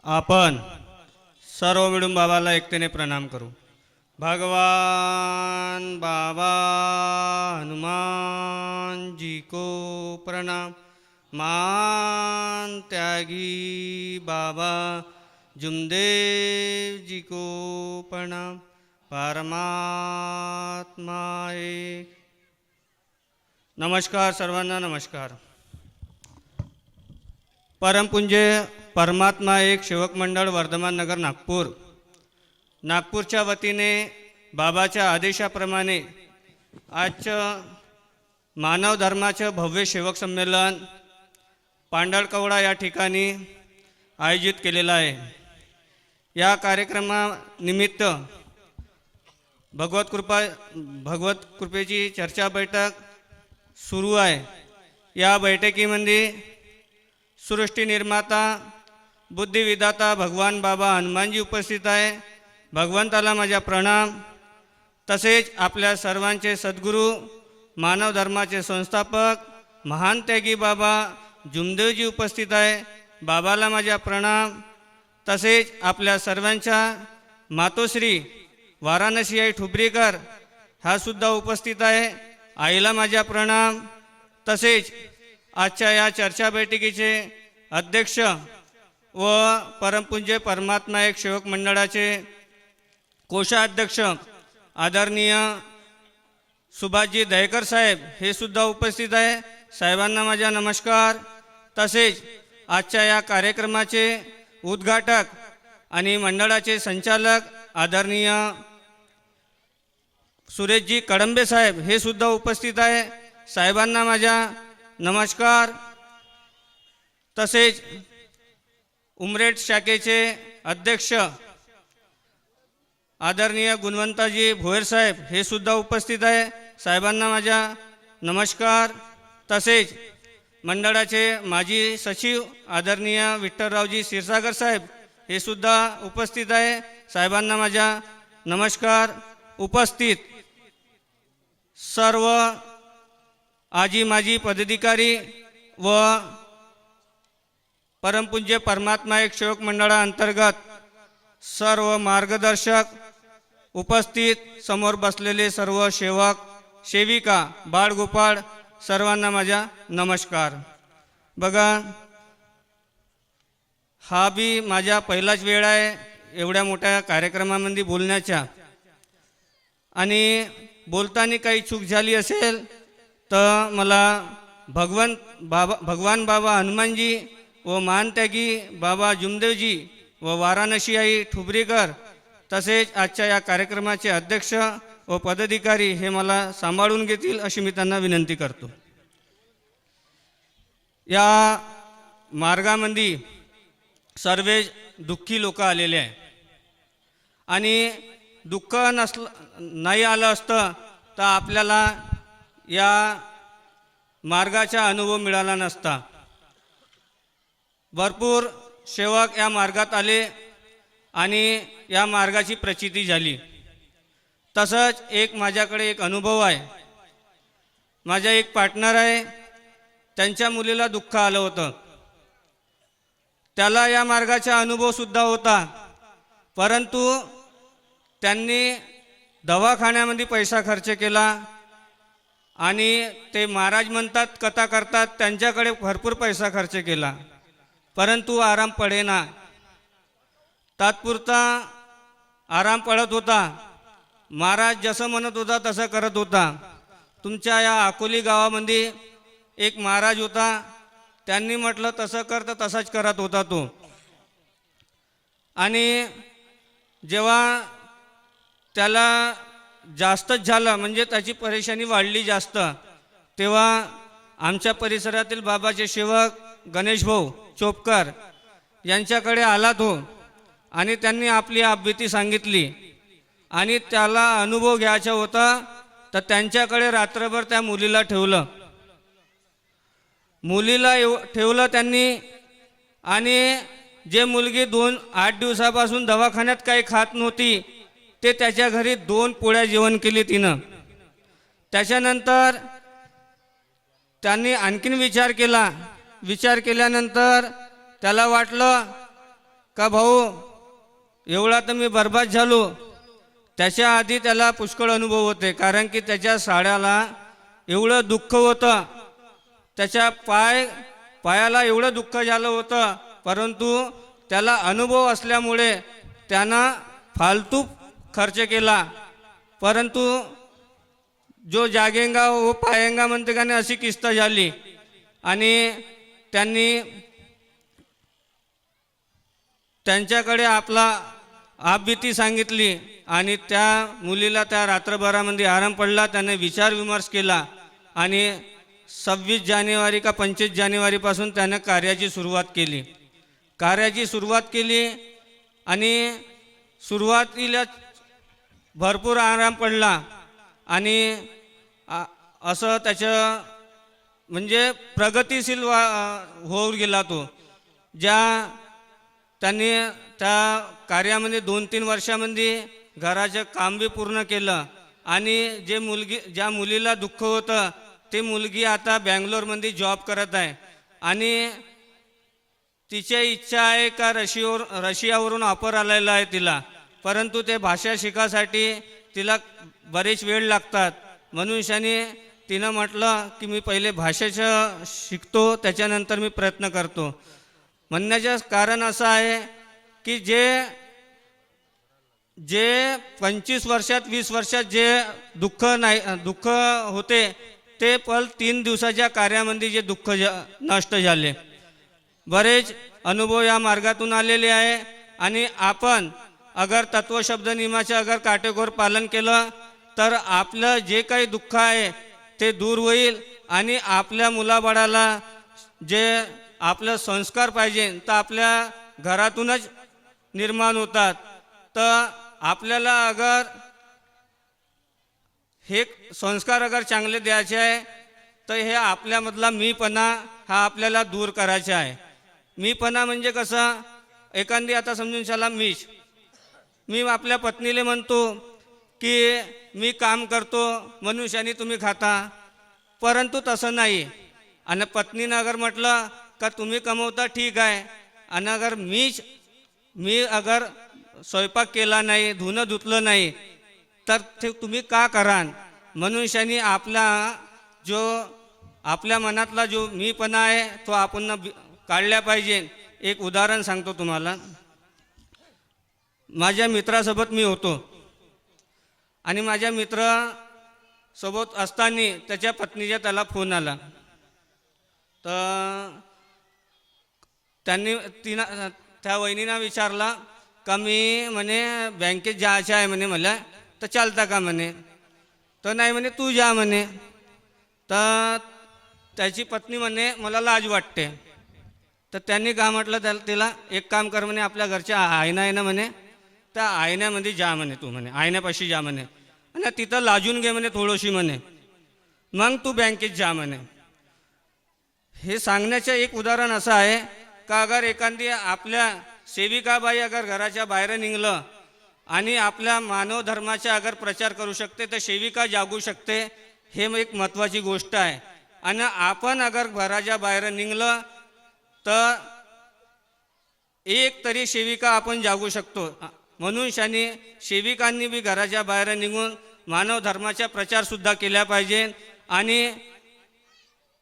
आपण सर्व मिळून बाबाला एकतेने प्रणाम करू. भगवान बाबा हनुमान जी को प्रणाम. मान त्यागी बाबा जुमदेव जी को प्रणाम. परमात्मा एक. नमस्कार सर्वांना. नमस्कार. परमपूज्य परमात्मा एक सेवक मंडळ वर्धमान नगर नागपूर, नागपूरच्या वतीने बाबाच्या आदेशाप्रमाणे आजचं मानव धर्माचं भव्य सेवक संमेलन पांडळकवडा या ठिकाणी आयोजित केलेलं आहे. या कार्यक्रमानिमित्त भगवत कृपेची चर्चा बैठक सुरू आहे. या बैठकीमध्ये सृष्टी निर्माता बुद्धिविधाता भगवान बाबा हनुमानजी उपस्थित आहे. भगवंताला माझा प्रणाम. तसेच आपल्या सर्वांचे सद्गुरू मानव धर्माचे संस्थापक महान त्यागी बाबा जुमदेवजी उपस्थित आहे. बाबाला माझा प्रणाम. तसेच आपल्या सर्वांच्या मातोश्री वाराणसी आई ठुबरीकर हा सुद्धा उपस्थित आहे. आईला माझा प्रणाम. तसेच आजच्या या चर्चा बैठकीचे अध्यक्ष व परमपूज्य परमात्मा एक सेवक मंडळाचे कोषाध्यक्ष आदरणीय सुभाषजी दहेकर साहेब हे सुद्धा उपस्थित आहे. साहेबांना माझा नमस्कार. तसेच आजच्या या कार्यक्रमाचे उद्घाटक आणि मंडळाचे संचालक आदरणीय सुरेशजी कडंबे साहेब हे सुद्धा उपस्थित आहे. साहेबांना माझा नमस्कार. तसेच उमरेड शाखेचे अध्यक्ष आदरणीय गुणवंताजी भोयर साहेब हे सुद्धा उपस्थित आहे. साहेबांना माझा नमस्कार. तसेच मंडळाचे माजी सचिव आदरणीय विठ्ठलरावजी क्षीरसागर साहेब हे सुद्धा उपस्थित आहे. साहेबांना माझा नमस्कार. उपस्थित सर्व आजी माजी पदाधिकारी व परमपूज्य परमात्मा एक सेवक मंडळाअंतर्गत सर्व मार्गदर्शक, उपस्थित समोर बसलेले सर्व सेवक सेविका बाळगोपाळ सर्वांना माझा नमस्कार. बघा, हा बी माझा पहिलाच वेळ आहे एवढ्या मोठ्या कार्यक्रमामध्ये बोलण्याचा. आणि बोलताना काही चूक झाली असेल तर मला भगवान बाबा हनुमानजी व महानत्यागी बाबा जुमदेवजी व वाराणसी आई ठुबरीकर तसेच आजच्या या कार्यक्रमाचे अध्यक्ष व पदाधिकारी हे मला सांभाळून घेतील अशी मी त्यांना विनंती करतो. या मार्गामध्ये सर्व दुःखी लोक आलेले आहे आणि दुःख नाही आलं असतं तर आपल्याला या मार्गाचा अनुभव मिळाला नसता. भरपूर सेवक या मार्गात आले आणि या मार्गाची प्रचिती झाली. तसंच माझ्याकडे एक अनुभव आहे. माझा एक पार्टनर आहे, त्यांच्या मुलीला दुःख आलं होतं. त्याला या मार्गाचा अनुभवसुद्धा होता, परंतु त्यांनी दवाखान्यामध्ये पैसा खर्च केला आणि ते महाराज म्हणतात, कथा करतात, त्यांच्याकडे भरपूर पैसा खर्च केला, परंतु आराम पडेना. तात्पुरता आराम पडत होता. महाराज जसं म्हणत होता तसं करत होता. तुमच्या या अकोली गावामध्ये एक महाराज होता, त्यांनी म्हटलं तसं कर तर तसाच करत होता तो. आणि जेव्हा त्याला जास्तच झालं म्हणजे त्याची परेशानी वाढली जास्त, तेव्हा आमच्या परिसरातील बाबाचे सेवक गणेश भाऊ चोपकर यांच्याकडे आला तो आणि त्यांनी आपली आपबीती सांगितली आणि त्याला अनुभव घ्यायचा होता. तर त्यांच्याकडे रात्रभर त्या मुलीला ठेवलं. मुलीला ठेवलं त्यांनी आणि जे मुलगी 8 दिवसापासून दवाखान्यात काही खात नव्हती ते त्याच्या घरी 2 पोळ्या जेवण केली तिनं. त्याच्यानंतर त्यांनी आणखीन विचार केला. विचार केल्यानंतर त्याला वाटलं का भाऊ एवढा तर मी बर्बाद झालो. त्याच्या आधी त्याला पुष्कळ अनुभव होते, कारण की त्याच्या साड्याला एवढं दुःख होतं, त्याच्या पायाला एवढं दुःख झालं होतं, परंतु त्याला अनुभव असल्यामुळे त्यानं फालतू खर्च केला. परंतु जो जागेंगा वो पाएंगा म्हणते का नाही, अशी किस्त झाली. आणि त्यांनी त्यांच्याकडे आपला आपबीती सांगितली आणि त्या मुलीला त्या रात्रभरामध्ये आराम पडला. त्याने विचार विमर्श केला आणि 26 जानेवारी का 25 जानेवारीपासून त्यानं कार्याची सुरुवात केली. आणि सुरुवातीला भरपूर आराम पडला आणि असं त्याचं म्हणजे प्रगतिशील होऊन गेला तो. त्यांनी त्या कार्यामध्ये 2-3 वर्षामध्ये घराचं काम बी पूर्ण केलं. आणि ज्या मुलीला दुःख होतं ते मुलगी आता बँगलोरमध्ये जॉब करत आहे. आणि तिची इच्छा आहे का रशियावरून ऑफर आलेला आहे तिला, परंतु ते भाषा शिकासाठी तिला बरेच वेळ लागतात. मनुष्याने तिनं म्हटलं की मी पहिले भाषेचं शिकतो, त्याच्यानंतर मी प्रयत्न करतो. म्हणण्याचं कारण असं आहे की जे 25 वर्षात 20 वर्षात जे दुःख होते ते पल 3 दिवसाच्या कार्यामध्ये जे दुःख नष्ट झाले. बरेच अनुभव या मार्गातून आलेले आहे. आणि आपण अगर तत्वशब्द नियमाचे अगर काटेकोर पालन केलं तर आपलं जे काही दुःख आहे ते दूर होईल. आणि आपल्या मुलाबाळाला जे आपलं संस्कार पाहिजे तर आपल्या घरातूनच निर्माण होतात. तर आपल्याला अगर हे संस्कार अगर चांगले द्यायचे आहे तर हे आपल्यामधला मीपणा हा आपल्याला दूर करायचा आहे. मीपणा म्हणजे कसं, एखादी आता समजून चला मी आपल्या पत्नीला म्हणतो की मी काम करतो मनुष्याने तुम्ही खाता, परंतु तसं नाही. आणि पत्नीनं अगर म्हटलं का तुम्ही कमवता ठीक आहे, आणि अगर मी अगर स्वयंपाक केला नाही, धुणं धुतलं नाही, तर ते तुम्ही का करान. मनुष्याने आपल्या मनातला जो मीपणा आहे तो आपण काढल्या पाहिजे. एक उदाहरण सांगतो तुम्हाला. माझ्या मित्रासोबत मी होतो आणि माझ्या मित्रासोबत असताना त्याच्या पत्नीचा त्याला फोन आला. तर त्या वहिनीनं विचारला का मी म्हणे बँकेत जायचं आहे म्हणे मला, तर चालता का म्हणे. तर नाही म्हणे तू जा म्हणे. तर त्याची पत्नी म्हणे मला लाज वाटते. तर त्यांनी का म्हटलं तिला एक काम कर म्हणे, आपल्या घरच्या आईना आहे ना म्हणे, त्या आयण्यामध्ये जा म्हणे, तू म्हणे आयण्यापाशी जा म्हणे आणि तिथं लाजून घे म्हणे थोडीशी म्हणे, मग तू बँकेत जा म्हणे. हे सांगण्याचं एक उदाहरण असं आहे का अगर एखादी आपल्या सेविकाबाई अगर घराच्या बाहेर निघलं आणि आपल्या मानव धर्माचा अगर प्रचार करू शकते तर सेविका जागू शकते. हे एक महत्त्वाची गोष्ट आहे. आणि आपण अगर घराच्या बाहेर निघलं तर एक तरी सेविका आपण जागू शकतो. म्हणून सेविकांनी बी घराच्या बाहेर निघून मानव धर्माचा प्रचारसुद्धा केला पाहिजे. आणि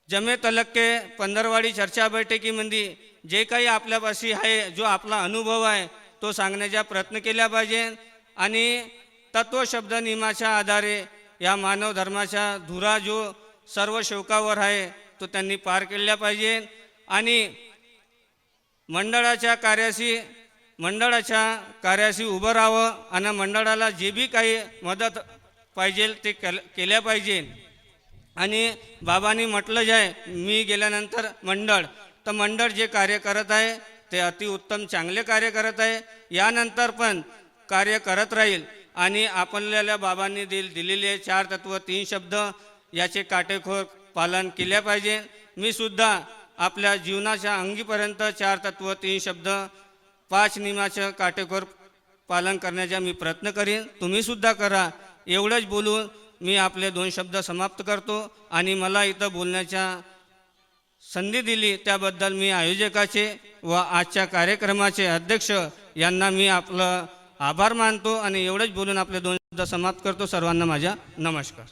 जमे तलक्के पंधरवाडी चर्चा बैठकीमध्ये जे काही आपल्यापाशी आहे, जो आपला अनुभव आहे तो सांगण्याचा प्रयत्न केला पाहिजे. आणि तत्वशब्द नियमाच्या आधारे या मानव धर्माचा धुरा जो सर्व शोकावर आहे तो त्यांनी पार केला पाहिजे. आणि मंडळाच्या कार्याशी उभं राहावं आणि मंडळाला जे बी काही मदत पाहिजे ते केल्या पाहिजे. आणि बाबांनी म्हटलं जाय मी गेल्यानंतर मंडळ जे कार्य करत आहे ते अतिउत्तम चांगले कार्य करत आहे, यानंतर पण कार्य करत राहील. आणि आपल्याला बाबांनी दिलेले 4 तत्व 3 शब्द याचे काटेकोर पालन केले पाहिजे. मी सुद्धा आपल्या जीवनाच्या अंगीपर्यंत 4 तत्व 3 शब्द 5 नियमाचं काटेकोर पालन करण्याचा मी प्रयत्न करीन. तुम्ही सुद्धा करा. एवढंच बोलून मी आपले 2 शब्द समाप्त करतो. आणि मला इथं बोलण्याचा संधी दिली त्याबद्दल मी आयोजकाचे व आजच्या कार्यक्रमाचे अध्यक्ष यांना मी आपलं आभार मानतो आणि एवढंच बोलून आपले 2 शब्द समाप्त करतो. सर्वांना माझा नमस्कार.